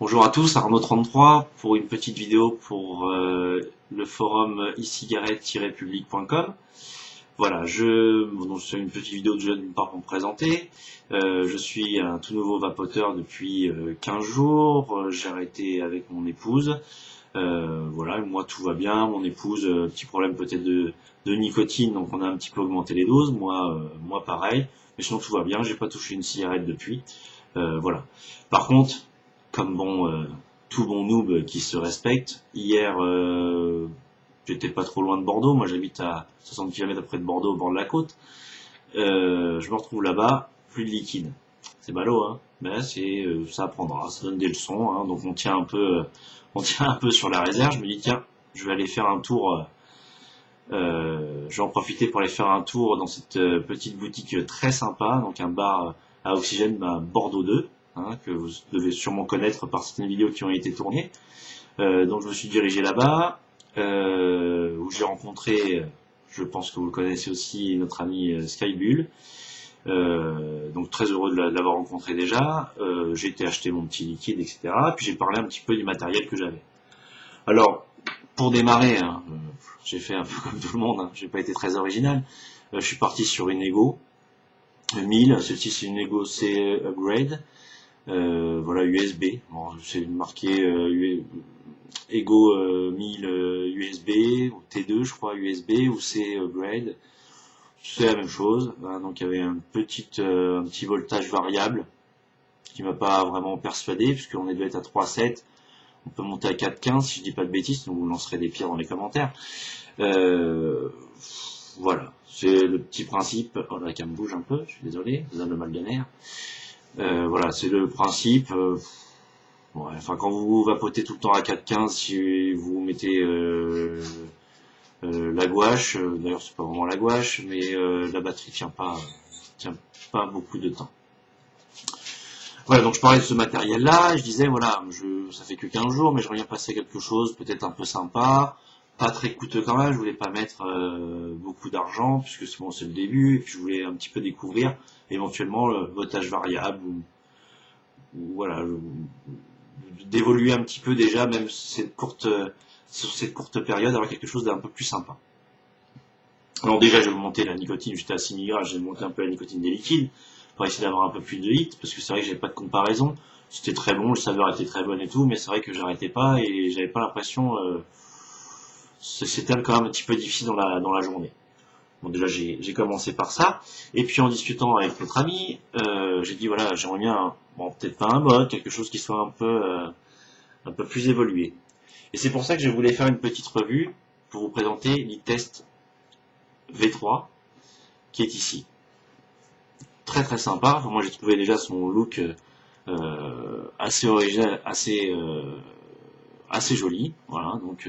Bonjour à tous, Arnaud33 pour une petite vidéo pour le forum e-cigarette-public.com. Voilà, donc c'est une petite vidéo déjà d'une part pour me présenter. Je suis un tout nouveau vapoteur depuis 15 jours. J'ai arrêté avec mon épouse. Voilà, moi tout va bien. Mon épouse, petit problème peut-être de nicotine, donc on a un petit peu augmenté les doses. Moi pareil. Mais sinon tout va bien. J'ai pas touché une cigarette depuis. Voilà. Par contre, comme tout bon noob qui se respecte, hier j'étais pas trop loin de Bordeaux, moi j'habite à 60 km près de Bordeaux au bord de la côte. Je me retrouve là-bas, plus de liquide. C'est ballot, hein, mais là ça apprendra, ça donne des leçons, hein, donc on tient un peu sur la réserve. Je me dis tiens, je vais aller faire un tour. Je vais en profiter pour aller faire un tour dans cette petite boutique très sympa, donc un bar à oxygène Bordeaux 2, hein, que vous devez sûrement connaître par certaines vidéos qui ont été tournées. Donc je me suis dirigé là-bas, où j'ai rencontré, je pense que vous le connaissez aussi, notre ami Skybull. Donc très heureux de l'avoir rencontré déjà. J'ai été acheter mon petit liquide, etc. Puis j'ai parlé un petit peu du matériel que j'avais. Alors, pour démarrer, hein, j'ai fait un peu comme tout le monde, hein, j'ai pas été très original. Je suis parti sur une Ego 1000, celle-ci c'est une Ego C Upgrade, voilà USB, bon, c'est marqué Ego 1000 USB, ou T2 je crois USB, ou C Upgrade, c'est la même chose, hein, donc il y avait un petit voltage variable, qui m'a pas vraiment persuadé, puisqu'on doit être à 3,7, on peut monter à 4,15 si je dis pas de bêtises, donc vous lancerez des pierres dans les commentaires. Voilà, c'est le petit principe. Oh, la cam bouge un peu, je suis désolé, vous avez le mal de mer. Voilà, c'est le principe. Ouais, enfin, quand vous vapotez tout le temps à 4,15, si vous mettez la gouache, d'ailleurs c'est pas vraiment la gouache, mais la batterie tient pas beaucoup de temps. Voilà, donc je parlais de ce matériel-là, je disais, voilà, ça fait que 15 jours, mais je reviens passer quelque chose peut-être un peu sympa, pas très coûteux quand même, je voulais pas mettre beaucoup d'argent, puisque c'est le début, et puis je voulais un petit peu découvrir éventuellement le voltage variable, ou voilà, d'évoluer un petit peu déjà, même sur cette courte période, avoir quelque chose d'un peu plus sympa. Alors déjà, j'ai augmenté la nicotine, j'étais à 6 mg, j'ai monté un peu la nicotine des liquides, pour essayer d'avoir un peu plus de hit, parce que c'est vrai que j'avais pas de comparaison. C'était très bon, le saveur était très bonne et tout, mais c'est vrai que j'arrêtais pas et j'avais pas l'impression. C'était quand même un petit peu difficile dans la journée. Bon, déjà j'ai commencé par ça, et puis en discutant avec notre ami, j'ai dit voilà, j'aimerais bien, bon peut-être pas un mode, quelque chose qui soit un peu plus évolué. Et c'est pour ça que je voulais faire une petite revue pour vous présenter l'e-test V3 qui est ici. Très très sympa. Enfin, moi j'ai trouvé déjà son look assez original, assez joli. Voilà, donc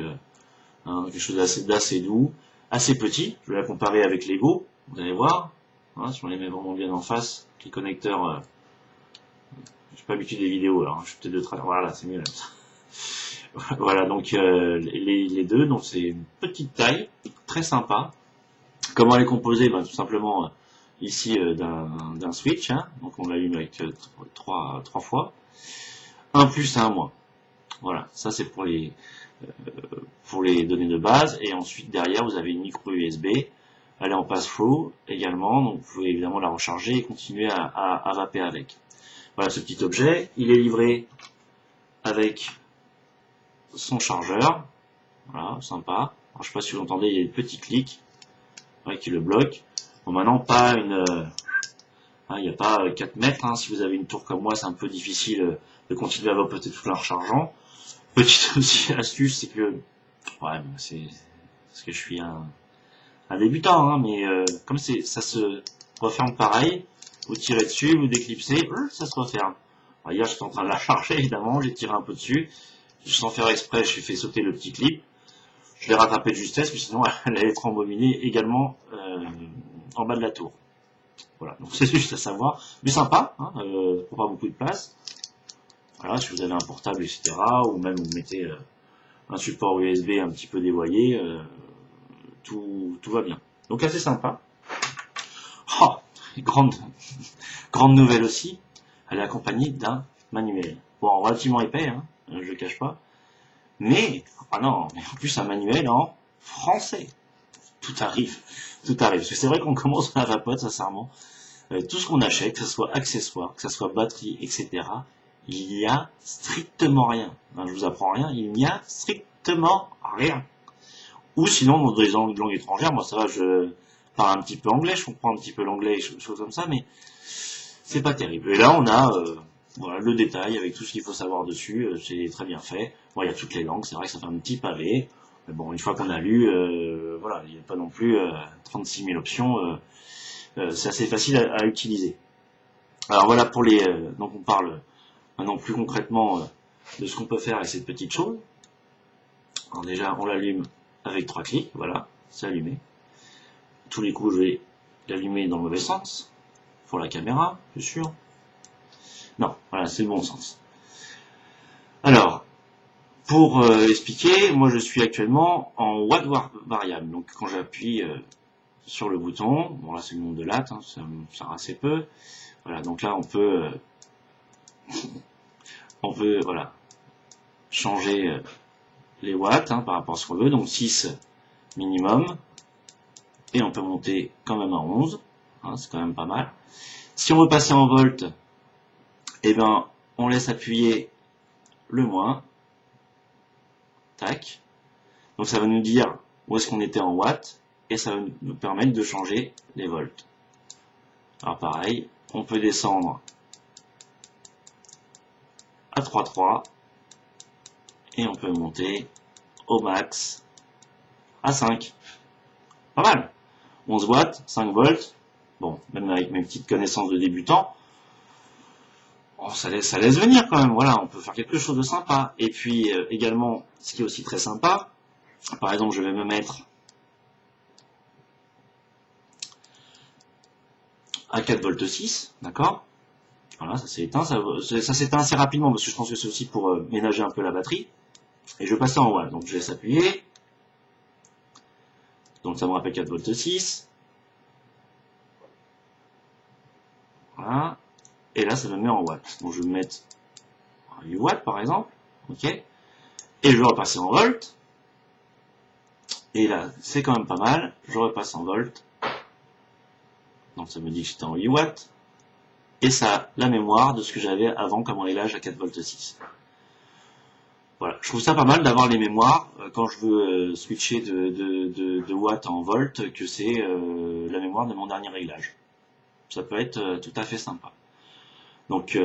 hein, quelque chose d'assez doux, assez petit. Je vais la comparer avec l'Ego. Vous allez voir. Hein, si on les met vraiment bien en face, les connecteurs. J'ai pas l'habitude des vidéos, alors je suis peut-être de travers. Voilà, c'est mieux là. Voilà, donc les deux. Donc c'est une petite taille, très sympa. Comment elle est composée? Ben, tout simplement ici d'un switch, hein. Donc on l'allume avec trois fois, un plus un moins. Voilà, ça c'est pour les données de base, et ensuite derrière vous avez une micro USB, elle est en pass-through également, donc vous pouvez évidemment la recharger et continuer à vaper avec. Voilà ce petit objet, il est livré avec son chargeur, voilà, sympa. Alors, je sais pas si vous entendez, il y a des petits clics qui le bloquent. Bon, maintenant pas il n'y a pas 4 mètres, hein. Si vous avez une tour comme moi, c'est un peu difficile de continuer à vapoter tout en rechargeant. Petite aussi astuce, c'est que, ouais, c'est parce que je suis un débutant, hein, mais comme ça se referme pareil, vous tirez dessus, vous déclipsez, ça se referme. Alors, hier, j'étais en train de la charger, évidemment, j'ai tiré un peu dessus, sans faire exprès, j'ai fait sauter le petit clip. Je l'ai rattrapé de justesse, mais sinon, elle allait être embobinée également en bas de la tour. Voilà, donc c'est juste à savoir, mais sympa, hein, pour pas beaucoup de place. Voilà, si vous avez un portable, etc., ou même vous mettez un support USB un petit peu dévoyé, tout va bien. Donc assez sympa. Oh, grande nouvelle aussi, elle est accompagnée d'un manuel. bon, relativement épais, hein, je le cache pas. Mais, ah non, mais en plus un manuel en français. Tout arrive, tout arrive. Parce que c'est vrai qu'on commence à la vapote, sincèrement. Tout ce qu'on achète, que ce soit accessoires, que ce soit batterie, etc., il n'y a strictement rien. Ben, je vous apprends rien, il n'y a strictement rien. Ou sinon, dans des langues étrangères, moi ça va, je parle un petit peu anglais, je comprends un petit peu l'anglais, des choses comme ça, mais c'est pas terrible. Et là, on a voilà, le détail avec tout ce qu'il faut savoir dessus, c'est très bien fait. Bon, il y a toutes les langues, c'est vrai que ça fait un petit pavé. Mais bon, une fois qu'on a lu, voilà, il n'y a pas non plus 36 000 options. C'est assez facile à utiliser. Alors voilà pour les. Donc on parle maintenant plus concrètement de ce qu'on peut faire avec cette petite chose. Alors déjà, on l'allume avec 3 clics, voilà, c'est allumé. Tous les coups, je vais l'allumer dans le mauvais sens, pour la caméra, bien sûr. Non, voilà, c'est le bon sens. Alors, pour expliquer, moi je suis actuellement en watt variable. Donc quand j'appuie sur le bouton, bon là c'est le nombre de lattes, hein, ça sert assez peu. Voilà, donc là on peut voilà, changer les watts par rapport à ce qu'on veut. Donc 6 minimum. Et on peut monter quand même à 11. Hein, c'est quand même pas mal. Si on veut passer en volts, eh ben, on laisse appuyer le moins. Tac. Donc ça va nous dire où est-ce qu'on était en watts. Et ça va nous permettre de changer les volts. Alors pareil, on peut descendre à 3,3. Et on peut monter au max à 5. Pas mal. 11 watts, 5 volts. Bon, même avec mes petites connaissances de débutant, oh, ça laisse venir quand même. Voilà, on peut faire quelque chose de sympa. Et puis également, ce qui est aussi très sympa, par exemple, je vais me mettre à 4 volts 6, d'accord. Voilà, ça s'est éteint. Ça s'éteint assez rapidement parce que je pense que c'est aussi pour ménager un peu la batterie. Et je vais passer en watts. Donc je laisse appuyer. Donc ça me rappelle 4 volts 6. Voilà. Et là, ça me met en watts. Donc je vais me mettre à 8 watts par exemple. Ok. Et je vais repasser en volts. Et là, c'est quand même pas mal. Je repasse en volts. Donc ça me dit que j'étais en 8 watts. Et ça a la mémoire de ce que j'avais avant comme réglage à 4 volts 6. Voilà, je trouve ça pas mal d'avoir les mémoires quand je veux switcher de watts en volts, que c'est la mémoire de mon dernier réglage. Ça peut être tout à fait sympa. Donc,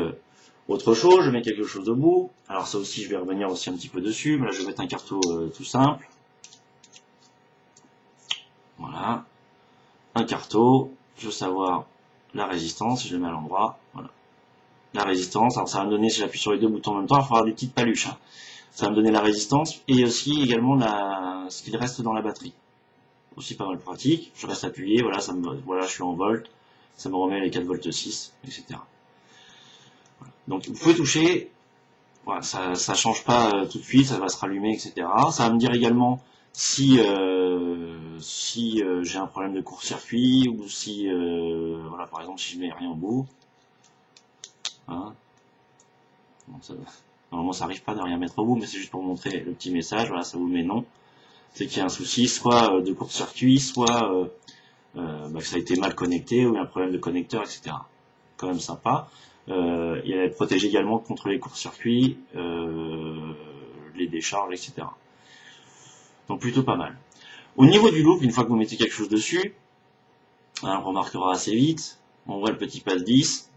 autre chose, je mets quelque chose au bout. Alors ça aussi, je vais revenir aussi un petit peu dessus. Mais là, je vais mettre un carreau tout simple. Voilà. Un carreau. Je veux savoir la résistance. Je le mets à l'endroit. Voilà. La résistance. Alors ça va me donner, si j'appuie sur les deux boutons en même temps, il va falloir des petites paluches. Hein. Ça va me donner la résistance et aussi également ce qu'il reste dans la batterie. Aussi pas mal pratique. Je reste appuyé. Voilà, voilà, je suis en volts. Ça me remet les 4 volts 6, etc. Voilà. Donc vous pouvez toucher. Voilà, ça change pas tout de suite, ça va se rallumer, etc. Ça va me dire également si j'ai un problème de court-circuit ou si voilà, par exemple si je mets rien au bout. Hein. Bon, normalement ça arrive pas de rien mettre au bout, mais c'est juste pour montrer le petit message. Voilà, ça vous met non. C'est qu'il y a un souci, soit de court-circuit, soit que ça a été mal connecté ou un problème de connecteur, etc. Quand même sympa. Il est protégé également contre les courts-circuits, les décharges, etc. Donc plutôt pas mal. Au niveau du loop, une fois que vous mettez quelque chose dessus, on remarquera assez vite, on voit le petit pass 10.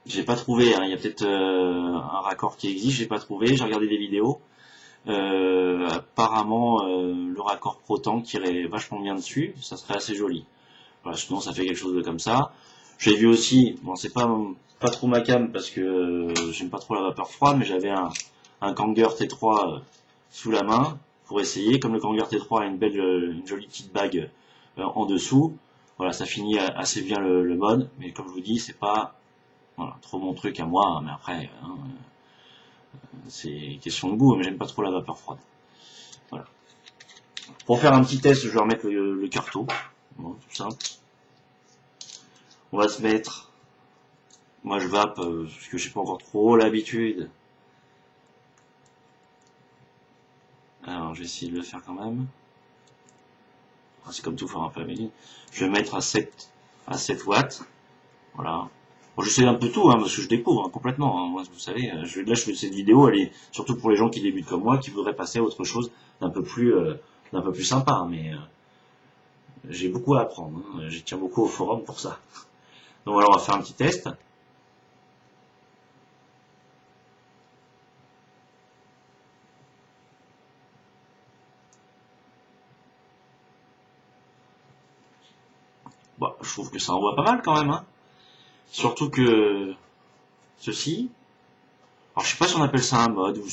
J'ai pas trouvé, hein, il y a peut-être un raccord qui existe, j'ai pas trouvé, j'ai regardé des vidéos. Apparemment, le raccord Proton tirait vachement bien dessus, ça serait assez joli. Voilà, sinon ça fait quelque chose de comme ça. J'ai vu aussi, bon c'est pas trop ma cam parce que j'aime pas trop la vapeur froide, mais j'avais un Kanger T3 sous la main pour essayer. Comme le Kanger T3 a une jolie petite bague en dessous, voilà, ça finit assez bien le mode, mais comme je vous dis, c'est pas voilà, trop mon truc à moi, hein, mais après, hein, c'est question de goût, mais j'aime pas trop la vapeur froide. Voilà. Pour faire un petit test, je vais remettre le carreau, bon, tout simple. On va se mettre, moi je vape, parce que j'ai pas encore trop l'habitude Alors, je vais essayer de le faire quand même. C'est comme tout faire un peu amélioré. Je vais mettre à 7 watts. Voilà. Bon, j'essaie un peu tout, hein, parce que je découvre complètement. Hein. Moi, vous savez, là, je fais cette vidéo, elle est surtout pour les gens qui débutent comme moi, qui voudraient passer à autre chose d'un peu plus sympa. Hein, mais j'ai beaucoup à apprendre. Hein. Je tiens beaucoup au forum pour ça. Donc, alors, on va faire un petit test. Bon, je trouve que ça envoie pas mal quand même. Hein. Surtout que ceci. Alors, je sais pas si on appelle ça un mode ou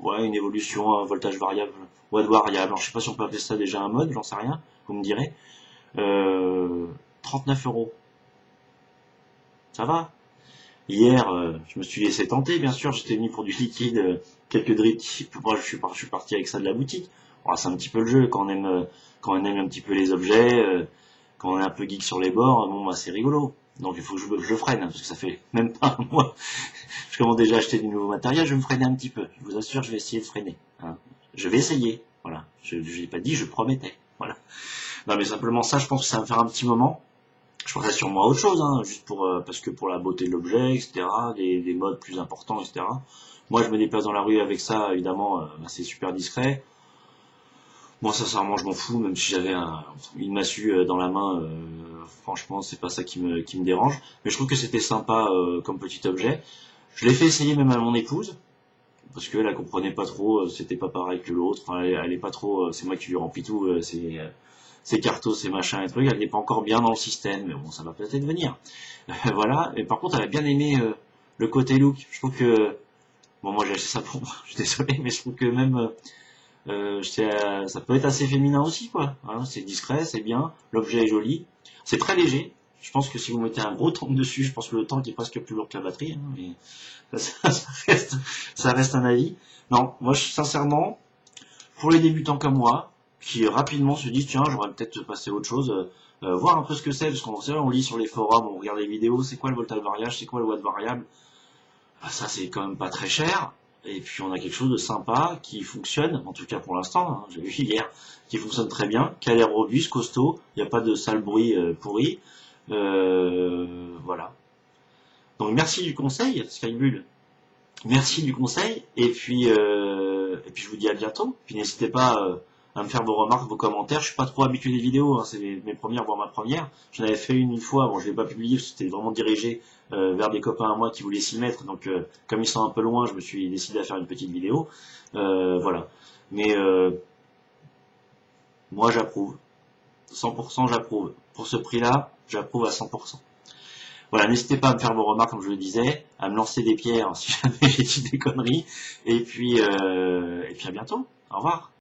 ouais, une évolution, un voltage variable, watt variable. Alors, je sais pas si on peut appeler ça déjà un mode, j'en sais rien, vous me direz. 39 €. Ça va. Hier, je me suis laissé tenter, bien sûr, j'étais venu pour du liquide, quelques drips, moi je suis parti avec ça de la boutique. Bon, c'est un petit peu le jeu, quand on aime un petit peu les objets, quand on est un peu geek sur les bords, bon bah c'est rigolo. Donc il faut que je le freine, parce que ça fait même pas un mois. Je commence déjà à acheter du nouveau matériel, je vais me freiner un petit peu. Je vous assure, je vais essayer de freiner. Hein. Je vais essayer, voilà. Je n'ai pas dit, je promettais. Voilà. Non mais simplement ça, je pense que ça va me faire un petit moment. Je ferai sûrement autre chose, hein, juste parce que pour la beauté de l'objet, etc., des modes plus importants, etc. Moi, je me déplace dans la rue avec ça, évidemment, c'est super discret. Moi, sincèrement, je m'en fous, même si j'avais une massue dans la main, franchement, c'est pas ça qui me dérange. Mais je trouve que c'était sympa comme petit objet. Je l'ai fait essayer même à mon épouse, parce qu'elle comprenait pas trop, c'était pas pareil que l'autre. Enfin, elle est pas trop, c'est moi qui lui remplis tout, ces cartos, ces machins et trucs. Elle n'est pas encore bien dans le système, mais bon, ça va peut-être venir. Voilà. Et par contre, elle a bien aimé le côté look. Je trouve que, bon, moi j'ai acheté ça pour moi. Je suis désolé, mais je trouve que même ça peut être assez féminin aussi, quoi. Hein, c'est discret, c'est bien. L'objet est joli. C'est très léger. Je pense que si vous mettez un gros tank dessus, je pense que le tank est presque plus lourd que la batterie. Hein, mais ça reste un avis. Non, moi, sincèrement, pour les débutants comme moi, qui rapidement se disent tiens, j'aurais peut-être passé à autre chose, voir un peu ce que c'est, parce qu'on lit sur les forums, on regarde les vidéos, c'est quoi le voltage variable, c'est quoi le watt variable. Ah, ça c'est quand même pas très cher, et puis on a quelque chose de sympa qui fonctionne, en tout cas pour l'instant, hein, j'ai vu hier, qui fonctionne très bien, qui a l'air robuste, costaud, il n'y a pas de sale bruit pourri, voilà. Donc merci du conseil, Skybull. Merci du conseil, et puis je vous dis à bientôt. Puis n'hésitez pas à me faire vos remarques, vos commentaires. Je suis pas trop habitué des vidéos, hein, c'est mes premières, voire ma première. J'en avais fait une fois, bon je l'ai pas publié, c'était vraiment dirigé vers des copains à moi qui voulaient s'y mettre. Donc comme ils sont un peu loin, je me suis décidé à faire une petite vidéo. Voilà. Mais moi j'approuve. 100% j'approuve. Pour ce prix-là, j'approuve à 100%. Voilà, n'hésitez pas à me faire vos remarques, comme je le disais, à me lancer des pierres si jamais j'ai dit des conneries. Et puis à bientôt. Au revoir.